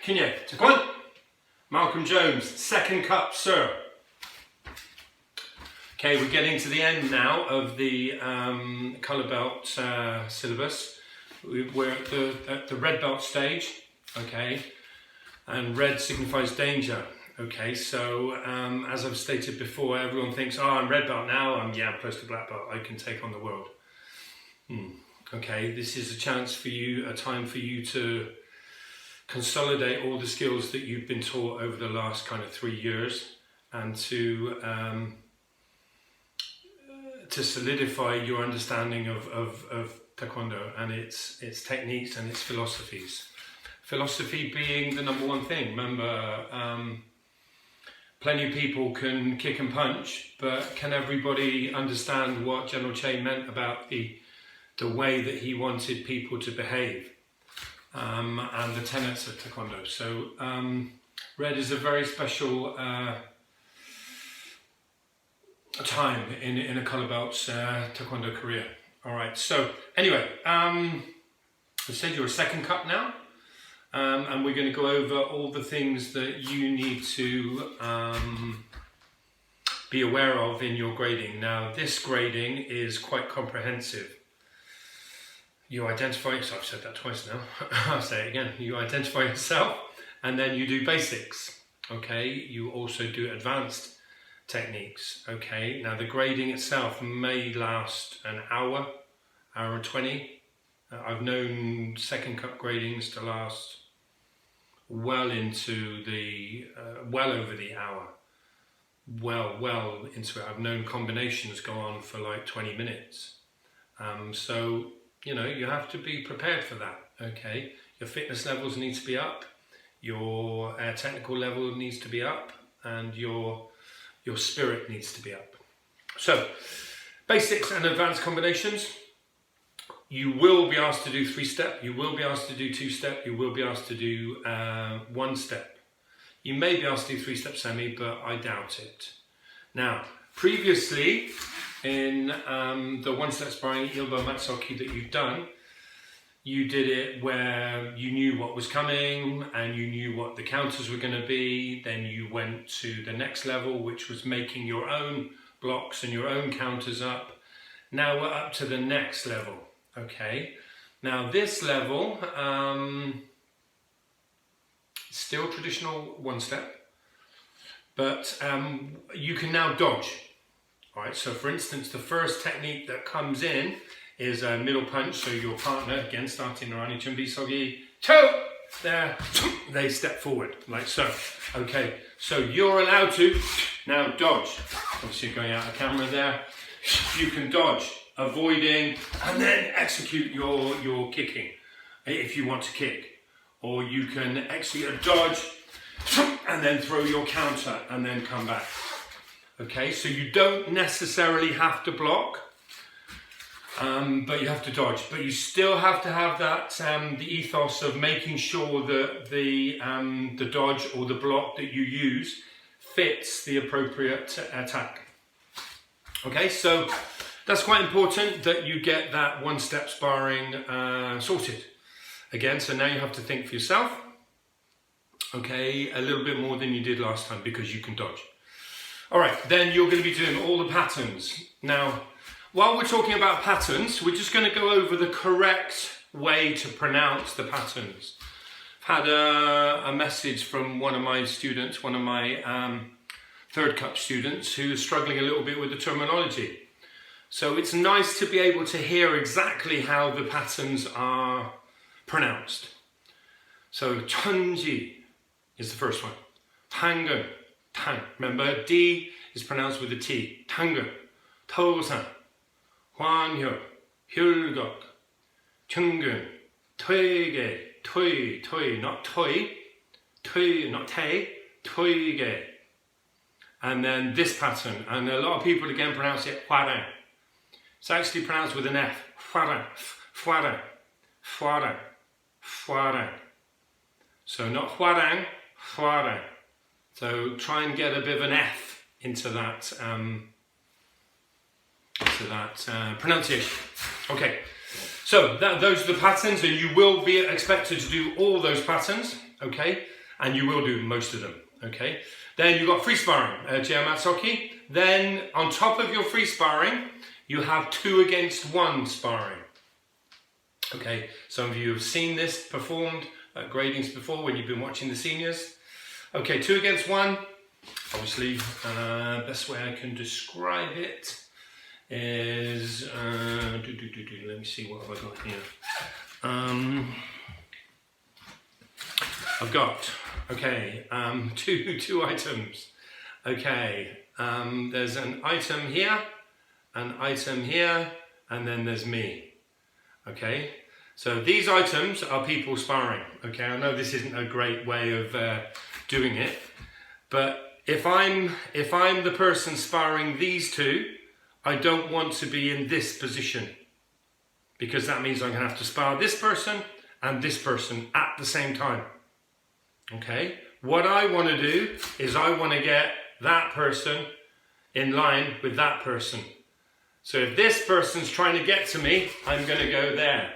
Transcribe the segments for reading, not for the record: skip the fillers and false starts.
Kinye, Taekwon. Malcolm Jones, second cup, sir. Okay, we're getting to the end now of the colour belt syllabus. We're at the red belt stage, okay, and red signifies danger. Okay, so as I've stated before, everyone thinks, oh, I'm red belt now, I'm close to black belt, I can take on the world. Okay, this is a chance for you, a time for you to consolidate all the skills that you've been taught over the last kind of 3 years, and to solidify your understanding of Taekwondo and its techniques and its philosophies. Philosophy being the number one thing. Remember, plenty of people can kick and punch, but can everybody understand what General Che meant about the way that he wanted people to behave, and the tenets of Taekwondo? So red is a very special time in a colour belt's Taekwondo career. All right, so anyway, I said you're a second cup now, and we're going to go over all the things that you need to be aware of in your grading. Now, this grading is quite comprehensive. You identify, so I've said that twice now, I'll say it again. You identify yourself, and then you do basics, okay? You also do advanced techniques, okay? Now, the grading itself may last an hour, hour and 20. I've known second cup gradings to last well into the, well over the hour. Well into it. I've known combinations go on for like 20 minutes. So, you know, you have to be prepared for that, okay? Your fitness levels need to be up, your technical level needs to be up, and your spirit needs to be up. So, basics and advanced combinations. You will be asked to do 3-step, you will be asked to do 2-step, you will be asked to do 1-step. You may be asked to do 3-step semi, but I doubt it. Now, previously, in the 1-step sparring Ilbo Matsuki that you've done, you did it where you knew what was coming and you knew what the counters were going to be. Then you went to the next level, which was making your own blocks and your own counters up. Now we're up to the next level, okay? Now this level, still traditional 1-step, but you can now dodge. All right, so for instance, the first technique that comes in is a middle punch. So your partner, again, starting Narani Chumbi Sogi, toe, there, they step forward, like so. Okay, so you're allowed to now dodge. Obviously going out of camera there. You can dodge, avoiding, and then execute your kicking, if you want to kick. Or you can execute a dodge, and then throw your counter, and then come back. Okay, so you don't necessarily have to block, but you have to dodge. But you still have to have that the ethos of making sure that the dodge or the block that you use fits the appropriate attack. Okay, so that's quite important that you get that 1-step sparring sorted. Again, so now you have to think for yourself. Okay, a little bit more than you did last time because you can dodge. All right, then you're going to be doing all the patterns. Now, while we're talking about patterns, we're just going to go over the correct way to pronounce the patterns. I've had a message from one of my students, one of my third cup students, who is struggling a little bit with the terminology. So it's nice to be able to hear exactly how the patterns are pronounced. So Chunji is the first one. Tangen. Tang. Remember, D is pronounced with a T. Tangen. Tosan. Hwanhyo. Hyulgok. Chungun. Toige. Toi. Not toi. Toi, not te. Toige. And then this pattern. And a lot of people again pronounce it Hwarang. It's actually pronounced with an F. Hwarang. Hwarang. Hwarang. Hwarang. So not Hwarang. Hwarang. So try and get a bit of an F into that pronunciation. Okay, so those are the patterns, and you will be expected to do all those patterns. Okay, and you will do most of them, okay? Then you've got free sparring, JL Matsuki. Then on top of your free sparring, you have 2 against 1 sparring. Okay, some of you have seen this performed at gradings before when you've been watching the seniors. Okay, 2 against 1. Obviously, best way I can describe it is, let me see, what have I got here? I've got, okay, two items. Okay, there's an item here, and then there's me. Okay, so these items are people sparring. Okay, I know this isn't a great way of doing it, but if I'm the person sparring these 2, I don't want to be in this position, because that means I'm going to have to spar this person and this person at the same time. Okay, what I want to do is I want to get that person in line with that person. So if this person's trying to get to me, I'm going to go there.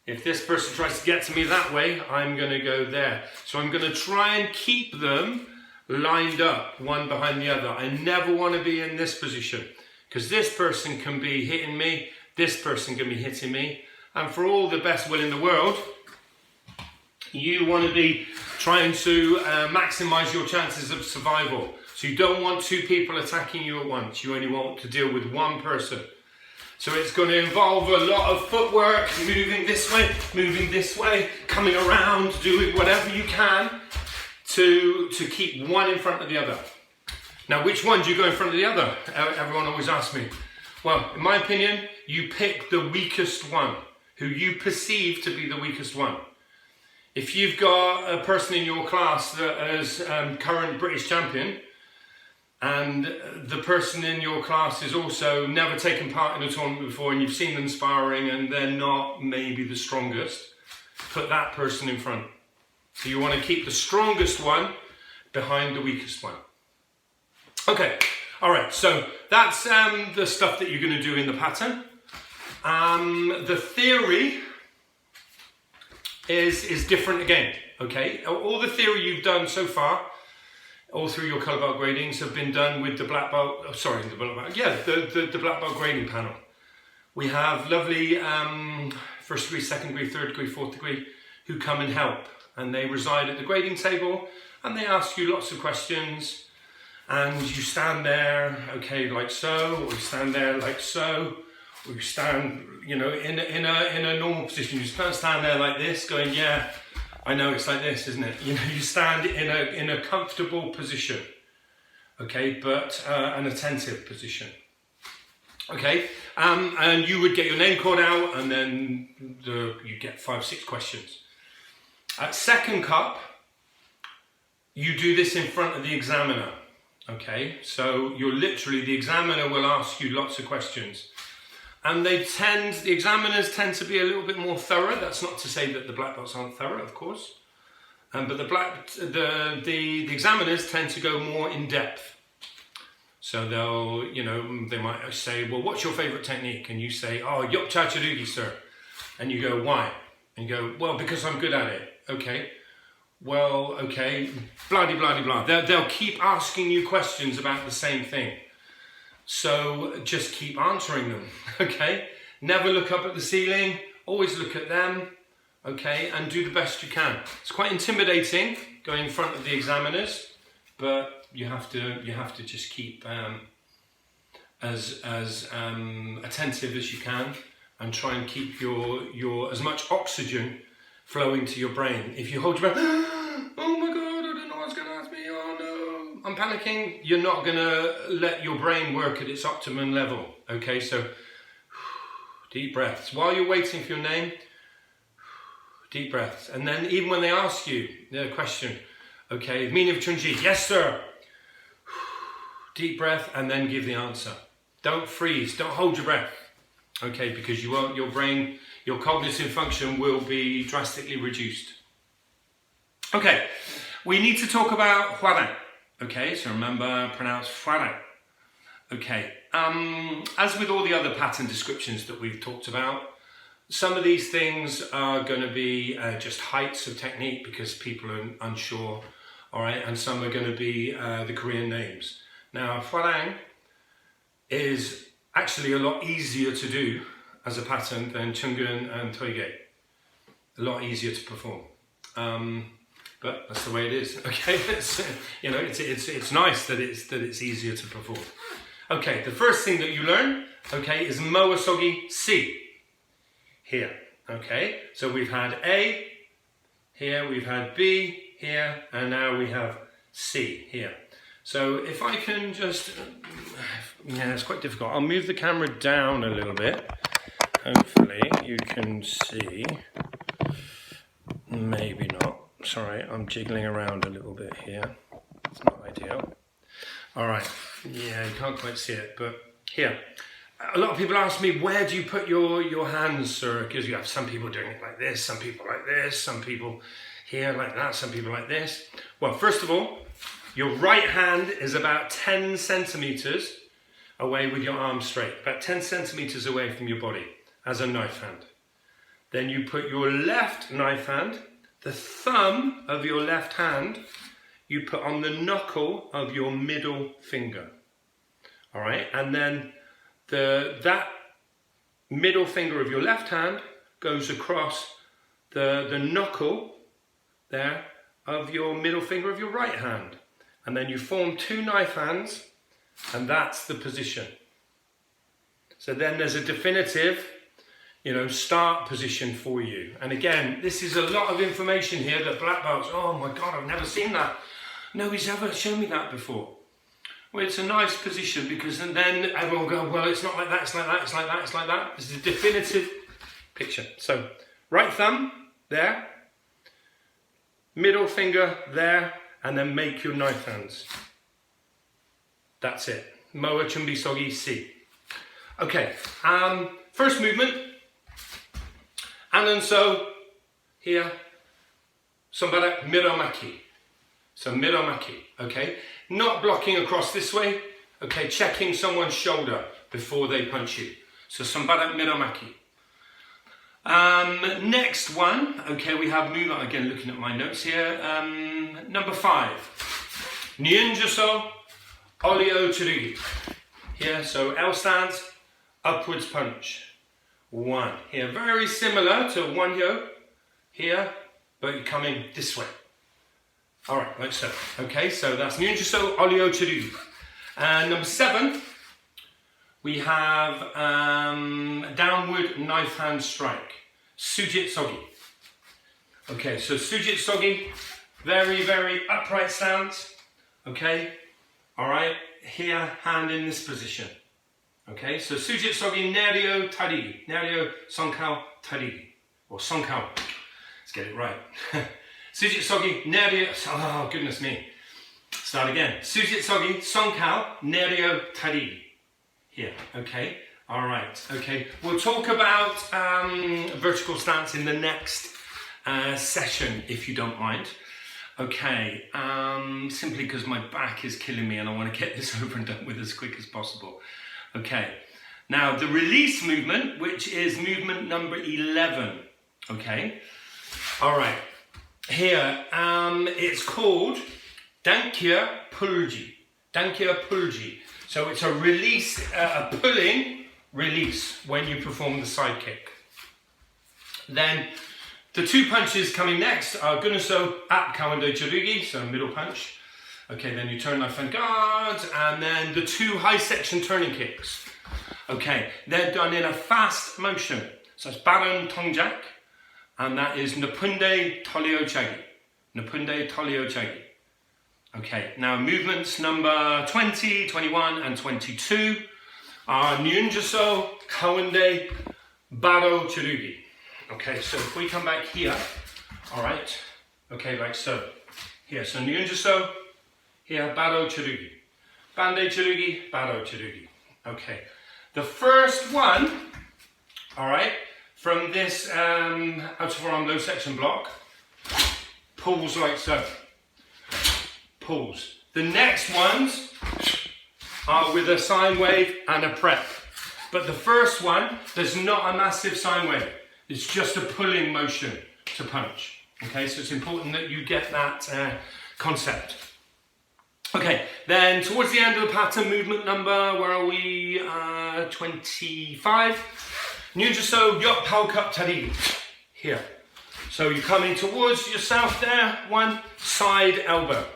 If this person tries to get to me that way, I'm going to go there. So I'm going to try and keep them lined up, one behind the other. I never want to be in this position, because this person can be hitting me, this person can be hitting me, and for all the best will in the world, you want to be trying to maximize your chances of survival. So you don't want 2 people attacking you at once. You only want to deal with 1 person. So it's going to involve a lot of footwork, moving this way, coming around, doing whatever you can to keep one in front of the other. Now, which one do you go in front of the other? Everyone always asks me. Well, in my opinion, you pick the weakest one, who you perceive to be the weakest one. If you've got a person in your class that is current British champion, and the person in your class is also never taken part in a tournament before, and you've seen them sparring and they're not maybe the strongest, put that person in front. So you want to keep the strongest one behind the weakest one. Okay, all right, so that's the stuff that you're going to do in the pattern. The theory is different again, okay? All the theory you've done so far, all through your colour belt gradings, have been done with the black belt, the black belt grading panel. We have lovely first degree, second degree, third degree, fourth degree who come and help, and they reside at the grading table and they ask you lots of questions, and you stand there, okay, like so, or you stand there like so, or you stand, you know, in a normal position. You can't stand there like this going, yeah, I know it's like this, isn't it? You know, you stand in a comfortable position, okay, but an attentive position, okay, and you would get your name called out, and then you get 5-6 questions. At second cup, you do this in front of the examiner, okay, so the examiner will ask you lots of questions. And the examiners tend to be a little bit more thorough. That's not to say that the black belts aren't thorough, of course. But the examiners tend to go more in depth. So they might say, well, what's your favourite technique? And you say, oh, Yop Chacharugi, sir. And you go, why? And you go, well, because I'm good at it. Okay. Well, okay. Blah, blah, blah, blah. They'll keep asking you questions about the same thing. So just keep answering them, okay? Never look up at the ceiling, always look at them, okay? And do the best you can. It's quite intimidating going in front of the examiners, but you have to just keep as attentive as you can, and try and keep your as much oxygen flowing to your brain. If you hold your breath, oh my God, I don't know what's going to ask me, oh no, I'm panicking, you're not going to let your brain work at its optimum level, okay? So, deep breaths. While you're waiting for your name, deep breaths. And then even when they ask you the question, okay, meaning of Chunji, yes sir, deep breath, and then give the answer. Don't freeze, don't hold your breath, okay, because you won't, your brain, your cognitive function will be drastically reduced. Okay, we need to talk about Hwarang. Okay, so remember, pronounce Hwarang. Okay, as with all the other pattern descriptions that we've talked about, some of these things are going to be just heights of technique because people are unsure all right, and some are going to be the Korean names. Now, Hwarang is actually a lot easier to do as a pattern than Chungun and Toige. A lot easier to perform. But that's the way it is. Okay, it's nice that it's easier to perform. Okay, the first thing that you learn, okay, is Moasogi C. Here. Okay, so we've had A here, we've had B here, and now we have C here. So if I can just, it's quite difficult. I'll move the camera down a little bit. Hopefully you can see. Maybe not. Sorry, I'm jiggling around a little bit here. It's not ideal. All right. Yeah, you can't quite see it, but here. A lot of people ask me, where do you put your hands, sir? Because you have some people doing it like this, some people like this, some people here like that, some people like this. Well, first of all, your right hand is about 10 centimeters away with your arm straight, about 10 centimeters away from your body as a knife hand. Then you put your left knife hand, the thumb of your left hand, you put on the knuckle of your middle finger. All right, and then that middle finger of your left hand goes across the knuckle there of your middle finger of your right hand. And then you form two knife hands, and that's the position. So then there's a definitive, start position for you. And again, this is a lot of information here that black belts, oh my God, I've never seen that. Nobody's ever shown me that before. Well, it's a nice position because then everyone will go, well, it's not like that, it's like that, it's like that, it's like that. This is a definitive picture. So right thumb there, middle finger there, and then make your knife hands. That's it. Moa Chumbi Sogi Si. Okay, first movement. And then so here, Sombara Miromaki. So Miromaki, okay? Not blocking across this way, okay? Checking someone's shoulder before they punch you. So Sombara Miromaki. Next one, okay, we have move on again, looking at my notes here. Number 5, Nyunjuso Olio Tsurugi. Here, so L stance, upwards punch. 1. Here, very similar to Wanyo here, but you're coming this way. All right, like so. Okay, so that's Nyunjuso Olio Tsurugi. And number 7, we have downward knife hand strike, Sujit Sogi. Okay, so Sujit Sogi, very, very upright stance. Okay, all right, here, hand in this position. Okay, so Sujit Sogi Nerio Tarigi, Nerio Sonkao Tarigi, or Sonkao. Let's get it right. Sujit Sogi Nerio, oh goodness me. Start again. Sujit Sogi Sonkao Nerio Tarigi. Here, okay, all right, okay. We'll talk about vertical stance in the next session, if you don't mind. Okay, simply because my back is killing me and I want to get this over and done with as quick as possible. Okay, now the release movement, which is movement number 11, okay. All right, here, it's called Dankya Pulji, Dankya Pulji. So it's a release, a pulling release when you perform the side kick. Then the 2 punches coming next are Gunuso at Taekwon-Do Jurugi, so middle punch. Okay, then you turn knife and guard, and then the 2 high section turning kicks. Okay, they're done in a fast motion. So it's Baron Tongjak, and that is Napunde Tolio Chagi. Napunde Tolio Chagi. Okay, now movements number 20, 21 and 22 are Nyunjuso, Kawande, Baro Churugi. Okay, so if we come back here, all right, okay, like so. Here, so Nyunjuso, here, Baro Churugi. Bande Churugi, Baro Churugi. Okay, the first one, all right, from this out of forearm low section block, pulls like so. Pulls. The next ones are with a sine wave and a prep. But the first one, there's not a massive sine wave. It's just a pulling motion to punch. Okay, so it's important that you get that concept. Okay, then towards the end of the pattern, movement number, where are we? 25. Nyujiso Yok Pao Cup Tari. Here. So you're coming towards yourself there, one side elbow.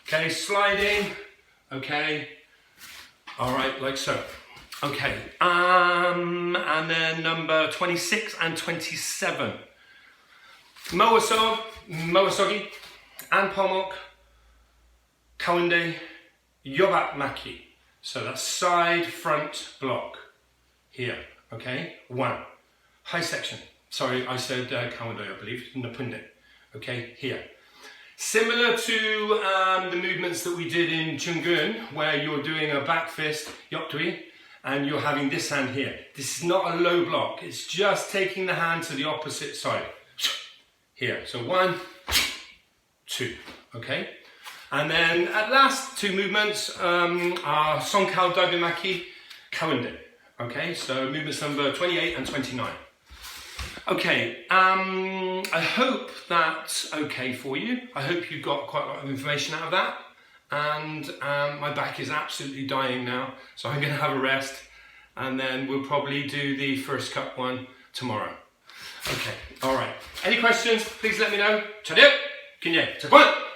Okay, sliding. Okay. All right, like so. Okay, and then number 26 and 27. Mowasogi, and Pomok, Kawande, Yobat Maki. So that's side, front, block. Here, okay? One. High section. Sorry, I said Kawande, I believe. Napunde. Okay, here. Similar to the movements that we did in Chungun, where you're doing a back fist, Yoktui, and you're having this hand here. This is not a low block. It's just taking the hand to the opposite side. Here. So 1, 2. Okay? And then at last, 2 movements are Sonkao Daibimaki, Kawande. Okay? So movements number 28 and 29. Okay, I hope that's okay for you. I hope you got quite a lot of information out of that. And my back is absolutely dying now, so I'm going to have a rest. And then we'll probably do the first cup one tomorrow. Okay, all right. Any questions, please let me know. Taekwon-Do, Taekwon-Do.